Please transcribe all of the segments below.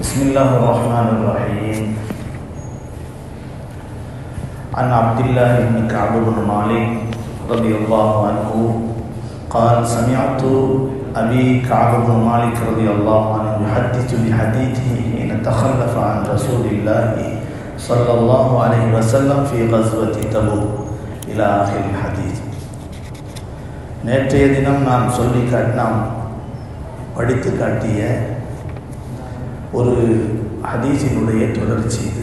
بسم الله الرحمن الرحيم. عن عبد الله بن كعب بن مالك رضي الله عنه قال سمعت أبي كعب بن مالك رضي الله عنه يحدث بحديثه حين تخلف عن رسول الله صلى الله عليه وسلم في غزوة تبوك إلى آخر الحديث. நேற்றைய தினம் நாம் படித்து காட்டிய ஒரு ஹதீஸினுடைய தொடர்ச்சி இது.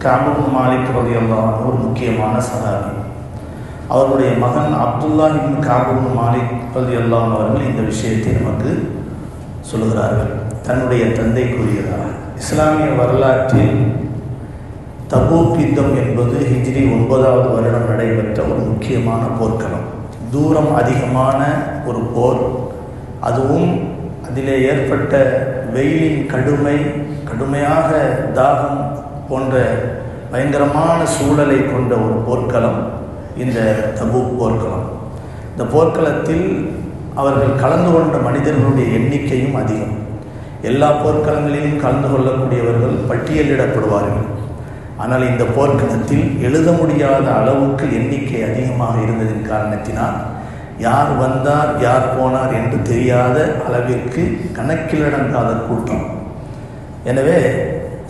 கஅப் இப்னு மாலிக் ரலியல்லாஹு அன்ஹு ஒரு முக்கியமான சஹாபி. அவருடைய மகன் அப்துல்லாஹ் இப்னு கஅப் இப்னு மாலிக் ரலியல்லாஹு அன்ஹு அவர்கள் இந்த விஷயத்தை நமக்கு சொல்லுகிறார்கள். தன்னுடைய தந்தை கூறுகிறார், இஸ்லாமிய வரலாற்றில் தபூக் யுத்தம் என்பது ஹிஜ்ரி 9வது வருடம் நடைபெற்ற ஒரு முக்கியமான போர்க்களம். தூரம் அதிகமான ஒரு போர், அதுவும் அதிலே ஏற்பட்ட வெயிலின் கடுமையாக தாகம் போன்ற பயங்கரமான சூழலை கொண்ட ஒரு போர்க்களம் இந்த தபூக் போர்க்களம். இந்த போர்க்களத்தில் அவர்கள் கலந்து கொண்ட மனிதர்களுடைய எண்ணிக்கையும் அதிகம். எல்லா போர்க்களங்களிலும் கலந்து கொள்ளக்கூடியவர்கள் பட்டியலிடப்படுவார்கள். ஆனால் இந்த போர்க்களத்தில் எழுத முடியாத அளவுக்கு எண்ணிக்கை அதிகமாக இருந்ததின் காரணத்தினால் யார் வந்தார் யார் போனார் என்று தெரியாத அளவிற்கு கணக்கிலடங்காத கூட்டம். எனவே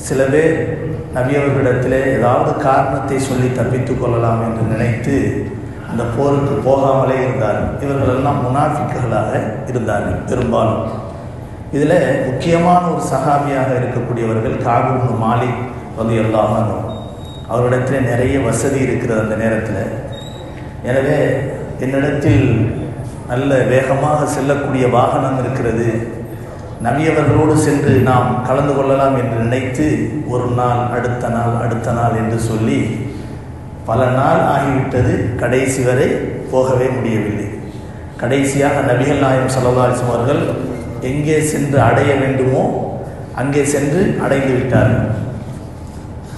சில பேர் நபி அவர்களிடத்திலே ஏதாவது காரணத்தை சொல்லி தப்பித்து கொள்ளலாம் என்று நினைத்து அந்த போருக்கு போகாமலே இருந்தார்கள். இவர்களெல்லாம் முனாஃபிக்குகளாக இருந்தார்கள் பெரும்பாலும். இதில் முக்கியமான ஒரு சஹாபியாக இருக்கக்கூடியவர்கள் கஅப் இப்னு மாலிக் ரலியல்லாஹு அன்ஹு. அவரிடத்தில் நிறைய வசதி இருக்கிறது அந்த நேரத்தில். எனவே என்னிடத்தில் நல்ல வேகமாக செல்லக்கூடிய வாகனம் இருக்கிறது, நபி அவர்களோடு சென்று நாம் கலந்து கொள்ளலாம் என்று நினைத்து ஒரு நாள் அடுத்த நாள் என்று சொல்லி பல நாள் ஆகிவிட்டது. கடைசி வரை போகவே முடியவில்லை. கடைசியாக நபிகள் நாயகம் ஸல்லல்லாஹு அலைஹி வஸல்லம் அவர்கள் எங்கே சென்று அடைய வேண்டுமோ அங்கே சென்று அடைந்து விட்டார்கள்.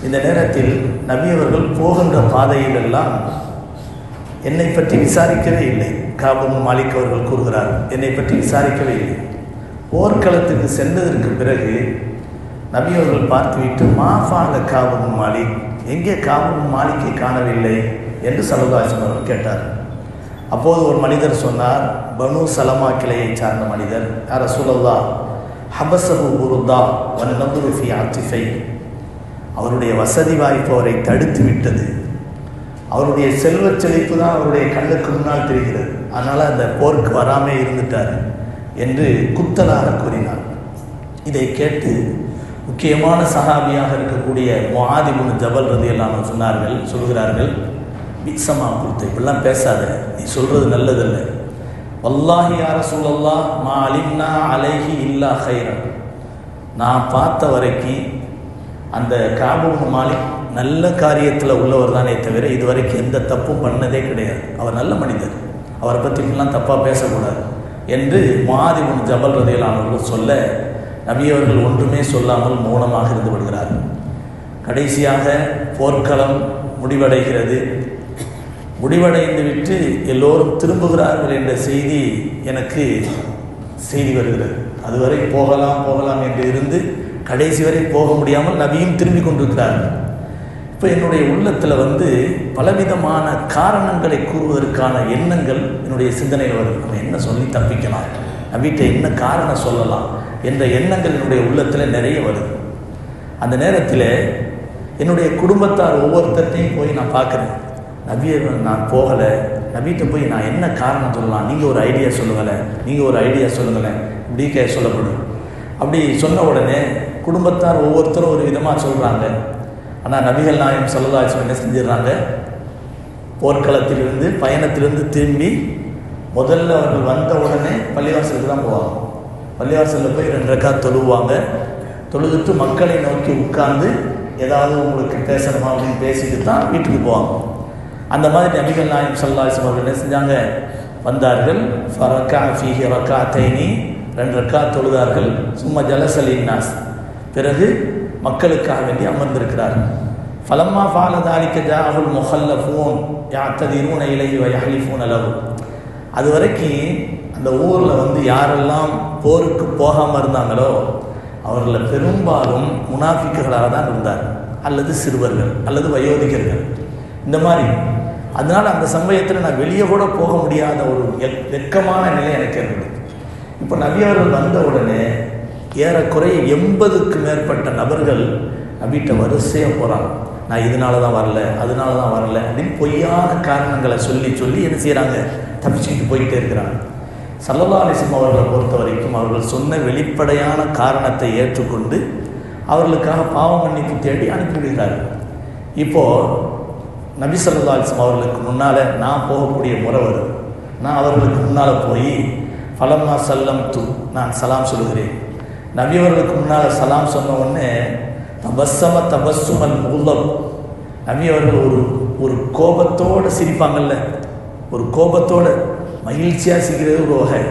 இந்த நேரத்தில் நபி அவர்கள் போகின்ற பாதையிலெல்லாம் என்னை பற்றி விசாரிக்கவே இல்லை. கஅப் இப்னு மாலிக் அவர்கள் கூறுகிறார், என்னை பற்றி விசாரிக்கவே இல்லை. போர்க்களத்துக்கு சென்றதற்கு பிறகு நபி அவர்கள் பார்த்துவிட்டு மாஃபால கஅப் இப்னு மாலிக், எங்கே கஅப் இப்னு மாலிக்கை காணவில்லை என்று ஸல்லல்லாஹு அலைஹி வஸல்லம் அவர்கள் கேட்டார். அப்போது ஒரு மனிதர் சொன்னார், பனு சலமா கிளையை சார்ந்த மனிதர், யா ரசூலல்லாஹ் ஹபஸஹு புர்தா வன் நதுரு ஃபீ அத்திஃபை, அவருடைய வசதி வாய்ப்பு அவரை தடுத்து விட்டது. அவருடைய செல்வச் செழிப்பு தான் அவருடைய கண்ணுக்கு முன்னால் தெரிகிறது. அதனால் அந்த போருக்கு வராமே இருந்துட்டார் என்று குத்தலாக கூறினார். இதை கேட்டு முக்கியமான சஹாபியாக இருக்கக்கூடிய முஆத் இப்னு ஜபல் ரலியல்லாஹு அன்ஹு சொல்கிறார்கள், பிக்ஸமா குல்த, இப்படிலாம் பேசாத, நீ சொல்கிறது நல்லதல்ல. வல்லாஹி யா ரசூலல்லாஹ் மா அலிம்னா அலைஹி இல்லா கைரன், நான் பார்த்த வரைக்கும் அந்த கஅப் இப்னு மாலிக் நல்ல காரியத்தில் உள்ளவர் தானே தவிர இதுவரைக்கும் எந்த தப்பும் பண்ணதே கிடையாது. அவர் நல்ல மனிதர், அவரை பற்றி இப்படிலாம் தப்பாக பேசக்கூடாது என்று முஆத் இப்னு ஜபல் ரலியல்லாஹு அன்ஹு சொல்ல நபி அவர்கள் ஒன்றுமே சொல்லாமல் மௌனமாக இருந்து விடுகிறார்கள். கடைசியாக போர்க்களம் முடிவடைகிறது. முடிவடைந்து விட்டு எல்லோரும் திரும்புகிறார்கள் என்ற செய்தி எனக்கு வருகிறது. அதுவரை போகலாம் என்று இருந்து கடைசி வரை போக முடியாமல் நபியும் திரும்பி கொண்டிருக்கிறார்கள். இப்போ என்னுடைய உள்ளத்தில் பலவிதமான காரணங்களை கூறுவதற்கான எண்ணங்கள் என்னுடைய சிந்தனையில் வருது. நம்ம என்ன சொல்லி தப்பிக்கலாம், நபிகிட்ட என்ன காரணம் சொல்லலாம் என்ற எண்ணங்கள் என்னுடைய உள்ளத்தில் நிறைய வருது. அந்த நேரத்தில் என்னுடைய குடும்பத்தார் ஒவ்வொருத்தையும் போய் நான் பார்க்குறேன். நபியை நான் போகலை, நபிகிட்ட போய் நான் என்ன காரணம் சொல்லலாம், நீங்கள் ஒரு ஐடியா சொல்லுங்களேன் இப்படி சொல்லப்படும். அப்படி சொன்ன உடனே குடும்பத்தார் ஒவ்வொருத்தரும் ஒரு விதமாக சொல்கிறாங்க. ஆனால் நபிகள் நாயகம் ஸல்லல்லாஹு அலைஹி வஸல்லம் என்ன செஞ்சிடறாங்க, போர்க்களத்திலிருந்து பயணத்திலிருந்து திரும்பி முதல்ல அவர்கள் வந்த உடனே பள்ளிவாசலுக்கு தான் போவாங்க. பள்ளிவாசலில் போய் 2 ரக்காத் தொழுவாங்க. தொழுதுட்டு மக்களை நோக்கி உட்கார்ந்து ஏதாவது உங்களுக்கு பேசணுமா அப்படின்னு பேசிட்டு தான் வீட்டுக்கு போவாங்க. அந்த மாதிரி நபிகள் நாயகம் ஸல்லல்லாஹு அலைஹி வஸல்லம் அவர்கள் என்ன செஞ்சாங்க, வந்தார்கள். ஃபரக்கா ஃபீஹி ரக்காத்தைனி, 2 ரக்காத் தொழுதார்கள். சும்மா ஜலசலின் நாஸ், பிறகு மக்களுக்காக வேண்டி அமர்ந்திருக்கிறார்கள். ஃபலம்மா ஃபால தாலிக ஜாஅல் முஹல்லஃபூன் யஅ்ததிரூன இலைஹி வ யஹ்லிஃபூன லஹு, அது வரைக்கும் அந்த ஊரில் யாரெல்லாம் போருக்கு போகாமல் இருந்தாங்களோ அவர்களில் பெரும்பாலும் முனாஃபிக்குகளாக தான் இருந்தார், அல்லது சிறுவர்கள் அல்லது வயோதிகர்கள் இந்த மாதிரி. அதனால் அந்த சமயத்தில் நான் வெளியே கூட போக முடியாத ஒரு வெட்கமான நிலை எனக்கு ஏற்படுது. இப்போ நபி அவர்கள் வந்த உடனே ஏறக்குறைய 80க்கு மேற்பட்ட நபர்கள் நபிகிட்ட வரிசையாக போகிறாங்க. நான் இதனால தான் வரல, அதனால தான் வரல அப்படின்னு பொய்யான காரணங்களை சொல்லி சொல்லி என்ன செய்கிறாங்க, தப்பிச்சுட்டு போயிட்டே இருக்கிறாங்க. ஸல்லல்லாஹு அலைஹி வஸல்லம் அவர்களை பொறுத்த வரைக்கும் அவர்கள் சொன்ன வெளிப்படையான காரணத்தை ஏற்றுக்கொண்டு அவர்களுக்காக பாவ மன்னிப்பு தேடி அனுப்பிவிடுகிறார்கள். இப்போது நபி ஸல்லல்லாஹு அலைஹி வஸல்லம் அவர்களுக்கு முன்னால் நான் போகக்கூடிய முறை வருது. நான் அவர்களுக்கு முன்னால் போய் ஃபலம்மா சல்லம்து, நான் சலாம் சொல்லுகிறேன். நபி அவர்களுக்கு முன்னால் சலாம் சொன்ன உடனே தபஸ்ஸுமல் முல்லப், நபி அவர்கள் ஒரு கோபத்தோடு சிரிப்பாங்கல்ல, ஒரு கோபத்தோடு மகிழ்ச்சியாக சிரிக்கிறது ஒரு வகை.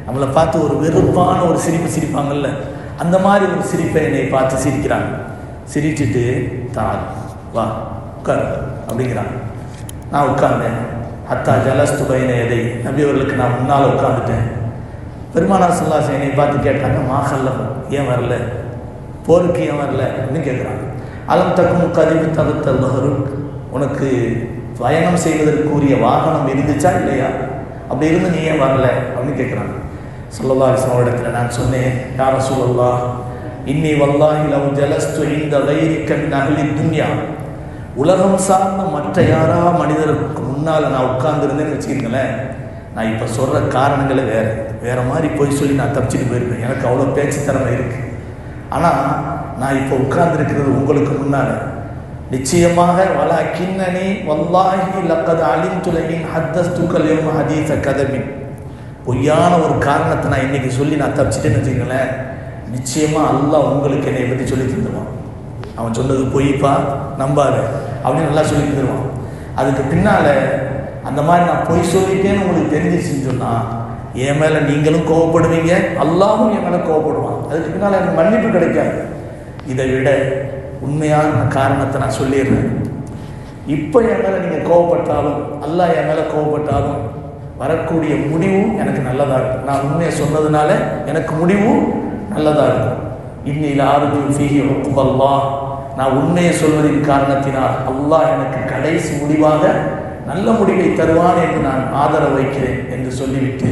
நம்மளை பார்த்து ஒரு வெறுப்பான ஒரு சிரிப்பு சிரிப்பாங்கல்ல, அந்த மாதிரி ஒரு சிரிப்பை என்னை பார்த்து சிரிக்கிறாங்க. சிரிச்சுட்டு தான் வா உட்கார் அப்படிங்கிறாங்க. நான் உட்கார்ந்தேன். ஹத்தா ஜலஸ்து பைன எதை, நபி அவர்களுக்கு நான் முன்னால் உட்காந்துட்டேன். பெருமானார் ஸல்லல்லாஹு அலைஹி வஸல்லம் என்னை பார்த்து கேட்டாங்க, மாஹல்ல ஏன் வரல, போருக்கு ஏன் வரல அப்படின்னு கேட்குறாங்க. அலம் தக்கும் கதிவு தகுத்தல் மஹருக், உனக்கு பயணம் செய்வதற்குரிய வாகனம் இருந்துச்சா இல்லையா, அப்படி இருந்து நீ ஏன் வரல அப்படின்னு கேட்குறாங்க. ஸல்லல்லாஹு அலைஹி வஸல்லம் இடத்துல நான் சொன்னேன், யா ரசூலல்லாஹ் இன்னி வல்லாஹி லவ் ஜலஸ்து இன்த கைரிக மின் அஹ்லி துன்யா, உலகம் சார்ந்த மற்ற யாரா மனிதருக்கு முன்னால் நான் உட்கார்ந்துருந்தேன்னு வச்சுக்கிறீங்களேன், நான் இப்போ சொல்கிற காரணங்களே வேறு மாதிரி போய் சொல்லி நான் தப்பிச்சுட்டு போயிருப்பேன். எனக்கு அவ்வளோ பேச்சு திறமை இருக்குது. ஆனால் நான் இப்போ உட்கார்ந்துருக்கிறது உங்களுக்கு முன்னால் நிச்சயமாக வலா கிண்ணனி வல்லாஹி லக்கத் அலிம்துலையின் ஹத்தஸ்துக்கல் யௌம ஹதீஸ கதபின், பொய்யான ஒரு காரணத்தை நான் இன்றைக்கி சொல்லி நான் தப்பிச்சிட்டேன்னு வச்சுக்கங்களேன், நிச்சயமாக அல்லாஹ் உங்களுக்கு என்னை பற்றி சொல்லி தந்துடுவான். அவன் சொன்னது பொய்ப்பா நம்பாரு அப்படின்னு நல்லா சொல்லி தந்துடுவான். அதுக்கு பின்னால் அந்த மாதிரி நான் பொய் சொல்லிட்டேன்னு உங்களுக்கு தெரிஞ்சிச்சுன்னு சொன்னால் என் மேலே நீங்களும் கோவப்படுவீங்க, அல்லாஹும் என் மேலே கோவப்படுவான். அதுக்கு பின்னால் எனக்கு மன்னிப்பு கிடைக்காது. இதை விட உண்மையான காரணத்தை நான் சொல்லிடுறேன். இப்போ என் மேலே நீங்கள் கோவப்பட்டாலும் அல்லாஹ் என் மேலே கோவப்பட்டாலும் வரக்கூடிய முடிவும் எனக்கு நல்லதாக இருக்கும். நான் உண்மையை சொன்னதுனால எனக்கு முடிவும் நல்லதாக இருக்கும். இன்னில் ஆறுது ஃபீஹி உக்பல்லாஹ், நான் உண்மையை சொல்வதின் காரணத்தினால் அல்லாஹ் எனக்கு கடைசி முடிவாக நல்ல முடிவை தருவான் என்று நான் ஆதரவு வைக்கிறேன் என்று சொல்லிவிட்டு,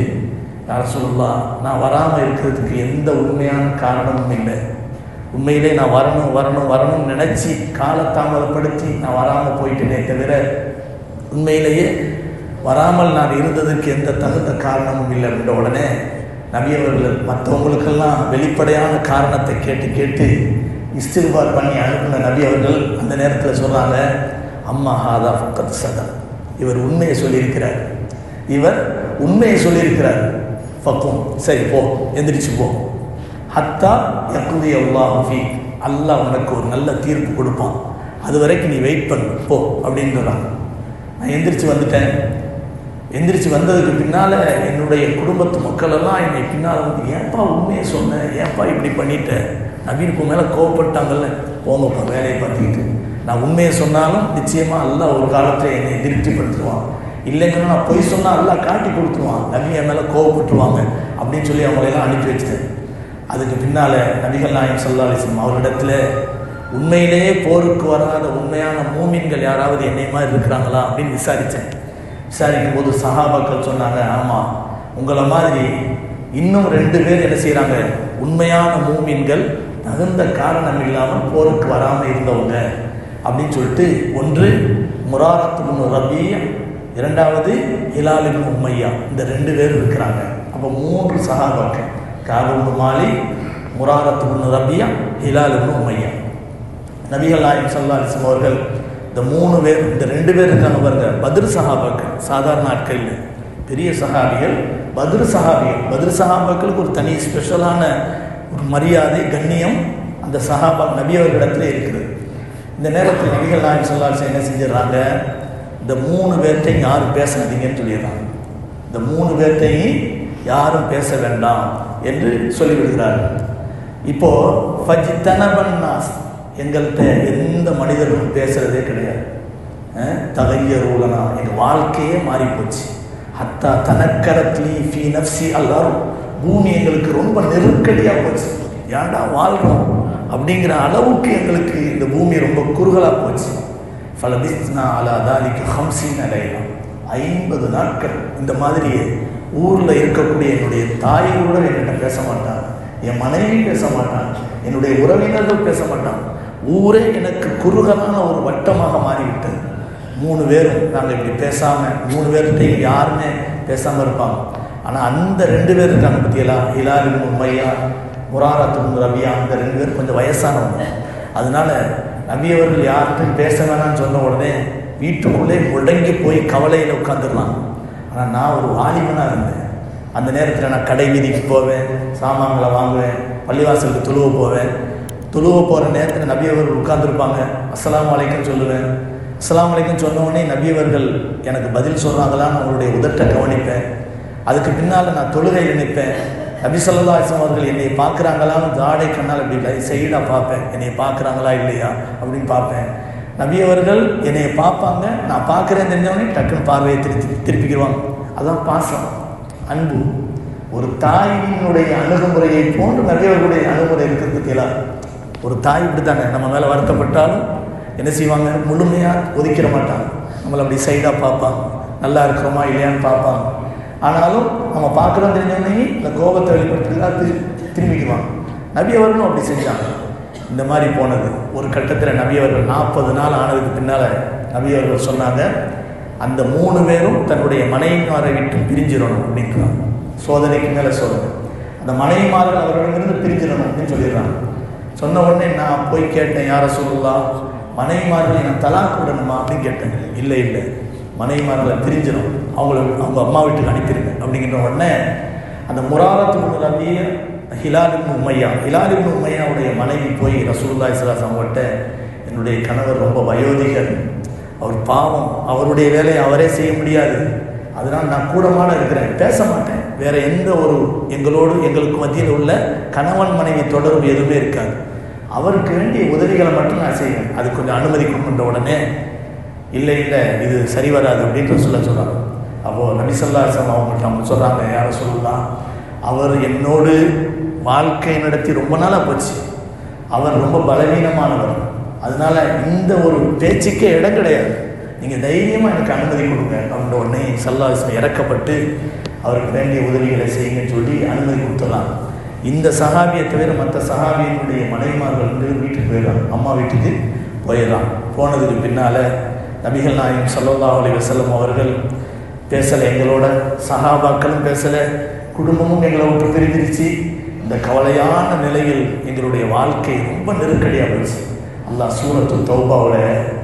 யா ரசூலுல்லாஹ் நான் வராமல் இருக்கிறதுக்கு எந்த உண்மையான காரணமும் இல்லை, உண்மையிலே நான் வரணும் நினச்சி காலதாமதப்படுத்தி நான் வராமல் போயிட்டேனே தவிர உண்மையிலேயே வராமல் நான் இருந்ததுக்கு எந்த தகுந்த காரணமும் இல்லை அப்படின்ற உடனே நபி அவர்கள் மற்றவங்களுக்கெல்லாம் வெளிப்படையான காரணத்தை கேட்டு இஸ்திக்பார் பண்ணி அனுப்பின நபி அவர்கள் அந்த நேரத்தில் சொல்கிறாங்க, அம்மா ஹாதா ஃபக்கத் சதா, இவர் உண்மையை சொல்லியிருக்கிறார், ஃபக்கும் சரி போ, எந்திரிச்சு போ, ஹத்தா யக்தி அல்லாஹு ஃபீக், அல்லாஹ் உனக்கு ஒரு நல்ல தீர்ப்பு கொடுப்பான், அது வரைக்கும் நீ வெயிட் பண்ணு போ அப்படின்றாங்க. நான் எந்திரிச்சு வந்ததுக்கு பின்னால் என்னுடைய குடும்பத்து மக்களெல்லாம் என்னை பின்னால் வந்து, ஏன்ப்பா உண்மையை சொன்னேன், ஏன்ப்பா இப்படி பண்ணிட்ட, நபீனுக்கு மேலே கோவப்பட்டாங்கல்ல, போங்கப்பா வேலையை பார்த்துக்கிட்டு, நான் உண்மையை சொன்னாலும் நிச்சயமாக அல்லாஹ் ஒரு காலத்தில் என்னை திருப்திப்படுத்துவான், இல்லைங்கன்னா நான் பொய் சொன்னால் அல்லாஹ் காட்டி கொடுத்துருவான், நபி என் மேலே கோவப்பட்டுருவாங்க அப்படின்னு சொல்லி அவங்களையெல்லாம் அனுப்பி வச்சுட்டேன். அதுக்கு பின்னால் நபிகள் நாயகம் ஸல்லல்லாஹு அலைஹி வஸல்லம் அவரிடத்துல உண்மையிலேயே போருக்கு வராத உண்மையான மூமின்கள் யாராவது என்னை மாதிரி இருக்கிறாங்களா அப்படின்னு விசாரிக்கும் போது சஹாபாக்கள் சொன்னாங்க, ஆமாம் உங்களை மாதிரி இன்னும் 2 பேர் என்ன செய்கிறாங்க, உண்மையான மூமின்கள் தகுந்த காரணம் இல்லாமல் போருக்கு வராமல் இருந்தவங்க அப்படின்னு சொல்லிட்டு, ஒன்று முராரத் இப்னு ரபீஅ, இரண்டாவது ஹிலால் இப்னு உமையா, இந்த 2 பேர் இருக்கிறாங்க. அப்போ 3 சஹாபாக்கள், கஅப் இப்னு மாலிக், முராரத் இப்னு ரபீஅ, ஹிலால் இப்னு உமையா. நபிகள் நாயகம் ஸல்லல்லாஹு அலைஹி வஸல்லம் அவர்கள் இந்த 3 பேர், இந்த 2 பேர் இருக்காங்க பாருங்க, பத்ர் சஹாபாக்கள், சாதாரண ஆட்கள் இல்லை, பெரிய சஹாபிகள், பத்ர் சஹாபாக்களுக்கு ஒரு தனி ஸ்பெஷலான ஒரு மரியாதை கண்ணியம் அந்த சஹாபா நபி அவர்களிடத்துல இருக்குது. இந்த நேரத்தில் நபிகள் நாயகம் ஸல்லல்லாஹு அலைஹி வஸல்லம் என்ன செஞ்சிடறாங்க, இந்த 3 பேர்த்தையும் யாரும் பேசாதீங்கன்னு சொல்லிடுறாங்க. இந்த 3 பேர்த்தையும் யாரும் பேச வேண்டாம் என்று சொல்லிவிடுகிறார்கள். இப்போது ஃபஜ்தனபன்னாஸ், எங்கள்கிட்ட எந்த மனிதர்களும் பேசுகிறதே கிடையாது, தகையரூலனா, எங்கள் வாழ்க்கையே மாறிப்போச்சு, ஹத்தா தனக்கரத்லி ஃபீ நஃப்சி அல்லாரும், பூமி எங்களுக்கு ரொம்ப நெருக்கடியாக போச்சு, ஏன்டா வாழ்கிறோம் அப்படிங்கிற அளவுக்கு எங்களுக்கு இந்த பூமி ரொம்ப குறுகலாக போச்சு. ஃபலபிஸ்னா அலா தாலிக்கு 50 லைலா, 50 நாட்கள் இந்த மாதிரியே ஊரில் இருக்கக்கூடிய என்னுடைய தாய் கூட என்கிட்ட பேச மாட்டாங்க, என் மனைவி பேச மாட்டாங்க, என்னுடைய உறவினர்கள் பேச மாட்டாங்க. ஊரே எனக்கு குறுகலான ஒரு வட்டமாக மாறிவிட்டது. 3 பேரும் நாங்கள் இப்படி பேசாமல், 3 பேர்கிட்டையும் யாருமே பேசாமல் இருப்பாங்க. ஆனால் அந்த 2 பேர் இருக்காங்க பற்றியெல்லாம், ஹிலால் இப்னு உமையா, முராரத் இப்னு ரபியா, அந்த 2 பேர் கொஞ்சம் வயசானவங்க. அதனால நபி அவர்கள் யார்கிட்டையும் பேச வேணாம்னு சொன்ன உடனே வீட்டுக்குள்ளே முடங்கி போய் கவலையில் உட்காந்துடலாம். ஆனால் நான் ஒரு வாலிபனாக இருந்தேன். அந்த நேரத்தில் நான் கடை வீதிக்கு போவேன், சாமான்களை வாங்குவேன், பள்ளிவாசலுக்கு தொழுவ போவேன். தொழுவ போகிற நேரத்தில் நபி அவர்கள் உட்கார்ந்துருப்பாங்க. அஸ்ஸலாமு அலைக்கும் சொல்லுவேன். அஸ்ஸலாமு அலைக்கும் சொன்ன உடனே நபி அவர்கள் எனக்கு பதில் சொல்கிறாங்களான்னு அவங்களுடைய உதட்டை கவனிப்பேன். அதுக்கு பின்னால் நான் தொழுகையில் நிற்பேன். நபி ஸல்லல்லாஹு அலைஹி வஸல்லம் அவர்கள் என்னை பார்க்குறாங்களான்னு ஜாடை கண்ணால் இப்படி சைடாக பார்ப்பேன், என்னை பார்க்குறாங்களா இல்லையா அப்படின்னு பார்ப்பேன். நபி அவர்கள் என்னை பார்ப்பாங்க, நான் பார்க்குறேன்னு தெரிஞ்சவொடனே டக்குன்னு பார்வையை திருப்பிக்கிடுவாங்க. அதான் பாசம், அன்பு. ஒரு தாயினுடைய அணுகுமுறையை போன்று நபி அவர்களுடைய அணுகுமுறை இருக்கிறதுக்கு எல்லாம். ஒரு தாய் இப்படி தானே, நம்ம மேலே வருத்தப்பட்டாலும் என்ன செய்வாங்க, முழுமையாக ஒதுக்கிட மாட்டாங்க. நம்மளை அப்படி சைடாக பார்ப்பாங்க, நல்லா இருக்கிறோமா இல்லையான்னு பார்ப்பாங்க. ஆனாலும் நம்ம பார்க்குறோம் தெரிஞ்சோடனே இந்த கோபத்தை வெளிப்படுத்துறதுலாம் திரும்பிக்குவாங்க. நபி அவர்களும் அப்படி செஞ்சாங்க. இந்த மாதிரி போனது ஒரு கட்டத்தில் நபி அவர்கள் 40 நாள் ஆனதுக்கு பின்னால் நபி அவர்கள் சொன்னாங்க, அந்த 3 பேரும் தன்னுடைய மனைவிமாரை விட்டு பிரிஞ்சிடணும் அப்படின்றாங்க. சோதனைக்கு மேலே சோதனை. அந்த மனைவிமார்கள் அவர்களிடமிருந்து பிரிஞ்சிடணும் அப்படின்னு சொல்லிடுறாங்க. சொன்ன உடனே நான் போய் கேட்டேன், யார சொல்லலாம், மனைவிமார்களை நான் தலாக் விடணுமா அப்படின்னு கேட்டேன். இல்லை இல்லை, மனைவிமார்களை பிரிஞ்சிடும், அவங்க அம்மா வீட்டுக்கு அனுப்பிடுங்க அப்படிங்கிற உடனே அந்த முராரத் இப்னு ரபியா, ஹிலால் இப்னு உமையா, ஹிலால் இப்னு உமையாவுடைய மனைவி போய் ரசூலுல்லாஹி ஸல்லல்லாஹு அலைஹி வஸல்லம் அவர்கிட்ட, என்னுடைய கணவர் ரொம்ப வயோதிகர், அவர் பாவம், அவருடைய வேலையை அவரே செய்ய முடியாது, அதனால் நான் கூடமாட இருக்கிறேன், பேச மாட்டேன், வேற எந்த ஒரு எங்களுக்கு மத்தியில் உள்ள கணவன் மனைவி தொடர்பு எதுவுமே இருக்காது, அவருக்கு வேண்டிய உதவிகளை மட்டும் நான் செய்வேன், அது கொஞ்சம் அனுமதி கொடுக்கின்ற உடனே இல்லை இல்லை இது சரி வராது அப்படின்னு சொல்கிறாங்க. அப்போது நபி ஸல்லல்லாஹு அலைஹி வஸல்லம் அவங்க சொல்கிறாங்க, யார சொல்லலாம், அவர் என்னோடு வாழ்க்கை நடத்தி ரொம்ப நாளாக போச்சு, அவர் ரொம்ப பலவீனமானவர், அதனால் இந்த ஒரு பேச்சுக்கே இடம் கிடையாது, நீங்கள் தைரியமாக எனக்கு அனுமதி கொடுங்க அப்படின்ற உடனே ஸல்லல்லாஹு அலைஹி வஸல்லம் இறக்கப்பட்டு அவருக்கு வேண்டிய உதவிகளை செய்யுங்கன்னு சொல்லி அனுமதி கொடுத்துடலாம். இந்த சஹாபியை தவிர மற்ற சஹாபியினுடைய மனைவிமார்கள் வந்து வீட்டுக்கு போயிடலாம், அம்மா வீட்டுக்கு போயிடலாம். போனதுக்கு பின்னால் நபிகள் நாயகம் ஸல்லல்லாஹு அலைஹி வஸல்லம் அவர்கள் பேசலை, எங்களோட சஹாபாக்களும் பேசலை, குடும்பமும் எங்களை விட்டு பிரிஞ்சிருச்சு. இந்த கவலையான நிலையில் எங்களுடைய வாழ்க்கை ரொம்ப நெருக்கடியாக போச்சு. அல்லாஹ் சூரத்து தௌபாவில்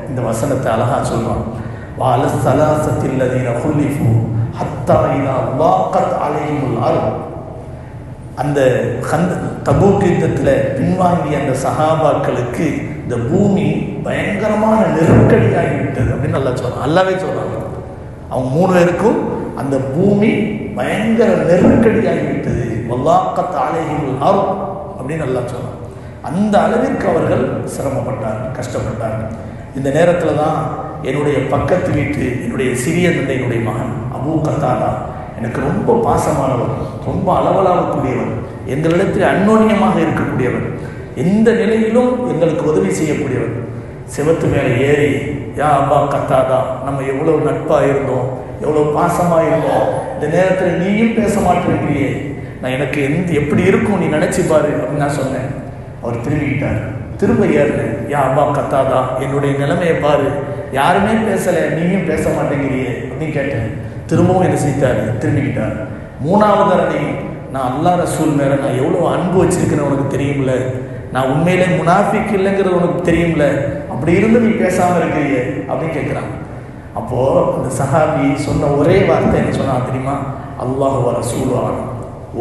இந்த வசனத்தை அழகா சொல்றான், வால ஸலாஸத்தில் லதீன குல்லிஃபு ஹத்தா இதா வாகத் அலைஹிமுல் அர்த். அந்த தபூக் யுத்தத்தில் பின்வாங்கிய அந்த சஹாபாக்களுக்கு இந்த பூமி பயங்கரமான நெருக்கடியாகிவிட்டது அப்படின்னு நல்லா சொல்றான். அல்லாவே சொல்றாங்க, அவங்க 3 பேருக்கும் அந்த பூமி பயங்கர நெருக்கடியாகிவிட்டது, வல்லாகத் அலைஹிமுல் அர்த் அப்படின்னு நல்லா சொல்றாங்க. அந்த அளவிற்கு அவர்கள் சிரமப்பட்டார்கள், கஷ்டப்பட்டார்கள். இந்த நேரத்தில் தான் என்னுடைய பக்கத்து வீட்டு என்னுடைய சிறிய தந்தையினுடைய மகன் அபூ கத்தாதா எனக்கு ரொம்ப பாசமானவர், ரொம்ப அளவலாகக்கூடியவர், எங்களிடத்தில் அந்யோன்யமாக இருக்கக்கூடியவர், எந்த நிலையிலும் எங்களுக்கு உதவி செய்யக்கூடியவர். செவத்து மேலே ஏறி, யா அபா கத்தாதா, நம்ம எவ்வளோ நட்பாக இருந்தோம், எவ்வளோ பாசமாக இருந்தோம், இந்த நேரத்தில் நீயும் பேச மாட்டேங்கிறியே, நான் எனக்கு எப்படி இருக்கும் நீ நினச்சி பாரு அப்படின்னு நான் சொன்னேன். அவர் திரும்பிக்கிட்டார். திரும்ப ஏறினேன், யா அபா கத்தாதா, என்னுடைய நிலைமையை பாரு, யாருமே பேசலை, நீயும் பேச மாட்டேங்கிறியே அப்படின்னு கேட்டேன். திரும்பவும் என்ன செய்தார், திரும்பிக்கிட்டார். 3வது தடவை, நான் அல்லாஹ் ரசூல் மேலே நான் எவ்வளோ அன்பு வச்சிருக்கிறேன் உனக்கு தெரியும்ல, நான் உண்மையிலே முனாஃபிக் இல்லைங்கிறது உனக்கு தெரியும்ல, அப்படி இருந்து நீ பேசாமல் இருக்கிறியே அப்படின்னு கேட்குறான். அப்போது அந்த சஹாபி சொன்ன ஒரே வார்த்தை என்ன சொன்னான் தெரியுமா, அல்லாஹ் வ ரசூல் ஆகணும்,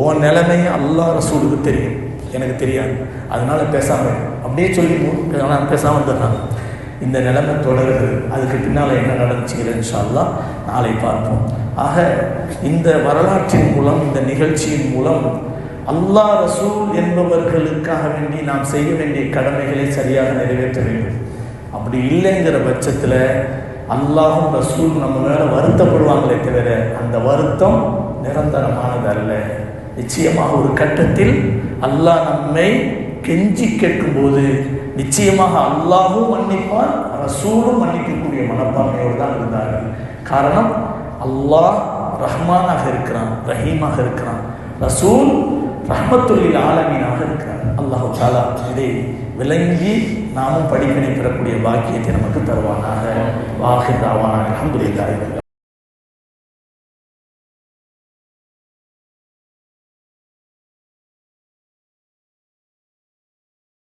உன் நிலைமையை அல்லாஹ் ரசூலுக்கு தெரியும், எனக்கு தெரியாது, அதனால பேசாமல் அப்படியே சொல்லி நான் பேசாமல் வந்துடுறாங்க. இந்த நிலைமை தொடருது. அதுக்கு பின்னால் என்ன நடந்துச்சுங்கிற இன்ஷா அல்லாஹ் நாளை பார்ப்போம். ஆக இந்த வரலாற்றின் மூலம், இந்த நிகழ்ச்சியின் மூலம் அல்லாஹ் ரசூல் என்பவர்களுக்காக வேண்டி நாம் செய்ய வேண்டிய கடமைகளை சரியாக நிறைவேற்ற வேண்டும். அப்படி இல்லைங்கிற பட்சத்தில் அல்லாஹும் ரசூல் நம்ம மேலே வருத்தப்படுவாங்களே தவிர அந்த வருத்தம் நிரந்தரமானது அல்ல. நிச்சயமாக ஒரு கட்டத்தில் அல்லாஹ் நம்மை கெஞ்சி கேட்கும்போது நிச்சயமாக அல்லாஹும் மன்னிப்பான், ரசூலும் மன்னிக்கக்கூடிய மனப்பான்மையோடு தான் இருந்தார்கள். காரணம், அல்லாஹ் ரஹ்மானாக இருக்கிறான், ரஹீமாக இருக்கிறான், ரசூல் ரஹ்மத்துல்லில் ஆலமீனாக இருக்கிறான். அல்லாஹ் தஆலா இதை விளங்கி நாமும் படிப்பினை பெறக்கூடிய பாக்கியத்தை நமக்கு தருவானாக. வாஹிர் தாவானா அல்ஹம்துலில்லாஹி.